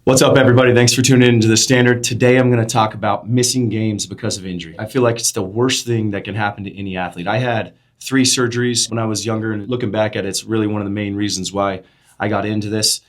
What's up, everybody? Thanks for tuning into The Standard. Today, I'm going to talk about missing games because of injury. I feel like it's the worst thing that can happen to any athlete. I had 3 surgeries when I was younger, and looking back at it, it's really one of the main reasons why I got into this.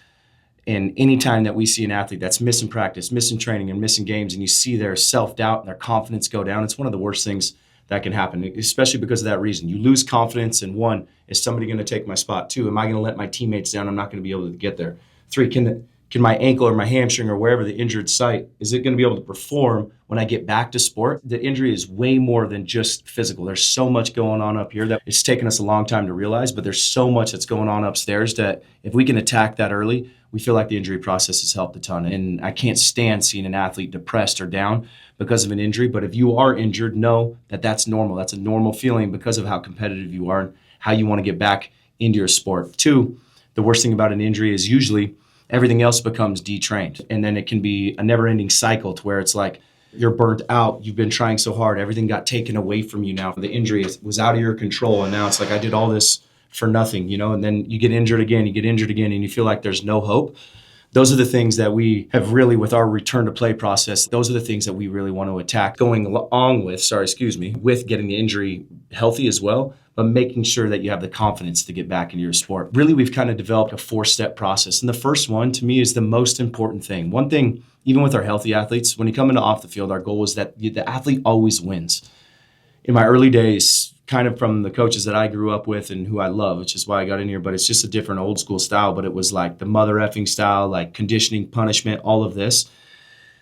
And anytime that we see an athlete that's missing practice, missing training, and missing games, and you see their self-doubt and their confidence go down, it's one of the worst things that can happen, especially because of that reason. You lose confidence in 1, is somebody going to take my spot? 2, am I going to let my teammates down? I'm not going to be able to get there. 3, can my ankle or my hamstring or wherever the injured site, is it going to be able to perform when I get back to sport? The injury is way more than just physical. There's so much going on up here that it's taken us a long time to realize, but there's so much that's going on upstairs that if we can attack that early, we feel like the injury process has helped a ton. And I can't stand seeing an athlete depressed or down because of an injury. But if you are injured, know that that's normal. That's a normal feeling because of how competitive you are and how you want to get back into your sport. 2, the worst thing about an injury is usually everything else becomes detrained. And then it can be a never-ending cycle to where it's like you're burnt out. You've been trying so hard. Everything got taken away from you now. The injury was out of your control. And now it's like I did all this for nothing, and then you get injured again, and you feel like there's no hope. Those are the things that we have really, with our return to play process, those are the things that we really want to attack going along with, with getting the injury healthy as well, but making sure that you have the confidence to get back into your sport. Really, we've kind of developed a 4-step process. And the first one, to me, is the most important thing. One thing, even with our healthy athletes, when you come into off the field, our goal is that the athlete always wins. In my early days, kind of from the coaches that I grew up with and who I love, which is why I got in here, but it's just a different old school style, but it was like the mother effing style, like conditioning, punishment, all of this.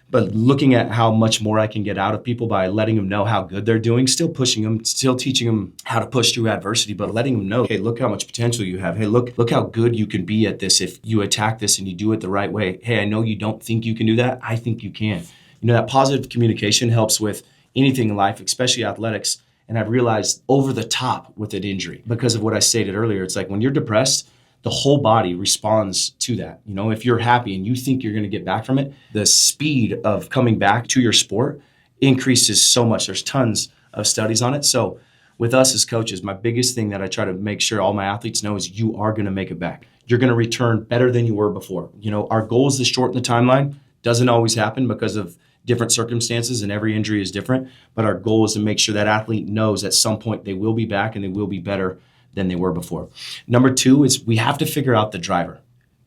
But looking at how much more I can get out of people by letting them know how good they're doing, still pushing them, still teaching them how to push through adversity, but letting them know, hey, look how much potential you have. Hey, look how good you can be at this if you attack this and you do it the right way. Hey, I know you don't think you can do that. I think you can. That positive communication helps with anything in life, especially athletics. And I've realized over the top with an injury because of what I stated earlier. It's like when you're depressed, the whole body responds to that. If you're happy and you think you're going to get back from it, the speed of coming back to your sport increases so much. There's tons of studies on it. So with us as coaches, my biggest thing that I try to make sure all my athletes know is you are going to make it back. You're going to return better than you were before. Our goal is to shorten the timeline. Doesn't always happen because of different circumstances, and every injury is different. But our goal is to make sure that athlete knows at some point they will be back and they will be better than they were before. Number 2 is we have to figure out the driver.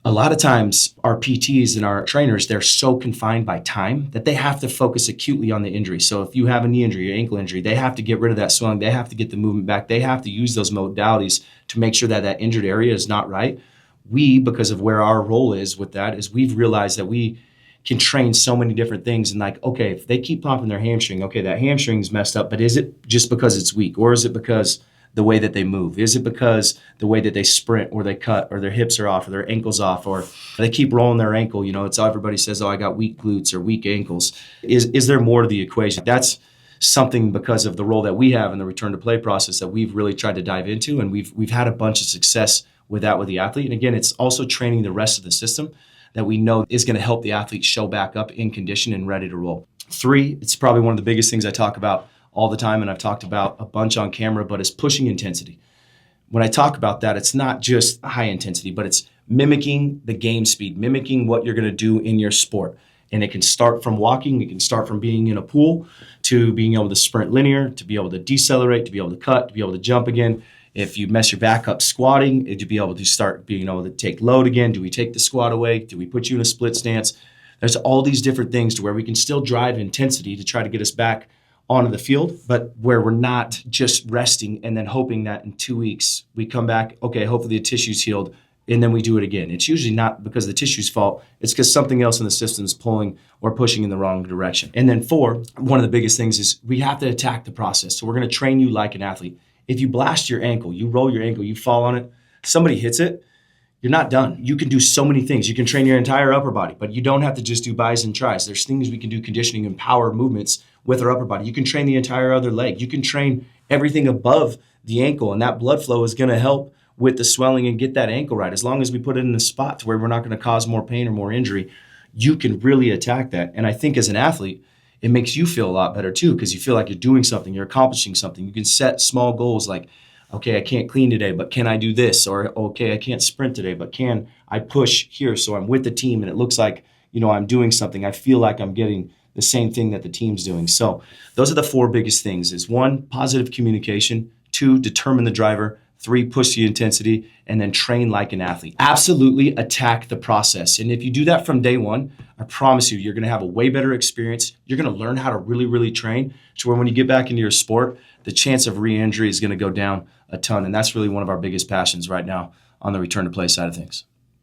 A lot of times our PTs and our trainers, they're so confined by time that they have to focus acutely on the injury. So if you have a knee injury or ankle injury, they have to get rid of that swelling. They have to get the movement back. They have to use those modalities to make sure that that injured area is not right. We, because of where our role is with that, is we've realized that we can train so many different things. And like, okay, if they keep popping their hamstring, okay, that hamstring's messed up, but is it just because it's weak? Or is it because the way that they move? Is it because the way that they sprint or they cut or their hips are off or their ankles off or they keep rolling their ankle? It's everybody says, oh, I got weak glutes or weak ankles. Is there more to the equation? That's something because of the role that we have in the return to play process that we've really tried to dive into. And we've had a bunch of success with that with the athlete. And again, it's also training the rest of the system that we know is going to help the athlete show back up in condition and ready to roll. 3, it's probably one of the biggest things I talk about all the time, and I've talked about a bunch on camera, but it's pushing intensity. When I talk about that, it's not just high intensity, but it's mimicking the game speed, mimicking what you're going to do in your sport. And it can start from walking, it can start from being in a pool, to being able to sprint linear, to be able to decelerate, to be able to cut, to be able to jump again. If you mess your back up squatting, to be able to start being able to take load again. Do we take the squat away? Do we put you in a split stance? There's all these different things to where we can still drive intensity to try to get us back onto the field, but where we're not just resting and then hoping that in 2 weeks we come back, okay, hopefully the tissue's healed, and then we do it again. It's usually not because of the tissue's fault. It's because something else in the system is pulling or pushing in the wrong direction. And then 4, one of the biggest things is we have to attack the process. So we're going to train you like an athlete. If you blast your ankle, you roll your ankle, you fall on it, somebody hits it, you're not done. You can do so many things. You can train your entire upper body, but you don't have to just do bis and tris. There's things we can do, conditioning and power movements with our upper body. You can train the entire other leg. You can train everything above the ankle, and that blood flow is going to help with the swelling and get that ankle right. As long as we put it in a spot to where we're not going to cause more pain or more injury, you can really attack that. And I think as an athlete, it makes you feel a lot better too, because you feel like you're doing something, you're accomplishing something. You can set small goals like, okay, I can't clean today, but can I do this? Or, okay, I can't sprint today, but can I push here so I'm with the team and it looks like I'm doing something. I feel like I'm getting the same thing that the team's doing. So those are the four biggest things: is one, positive communication; two, determine the driver; three, push the intensity; and then train like an athlete. Absolutely attack the process. And if you do that from day one, I promise you, you're going to have a way better experience. You're going to learn how to really, really train to where when you get back into your sport, the chance of re-injury is going to go down a ton. And that's really one of our biggest passions right now on the return to play side of things.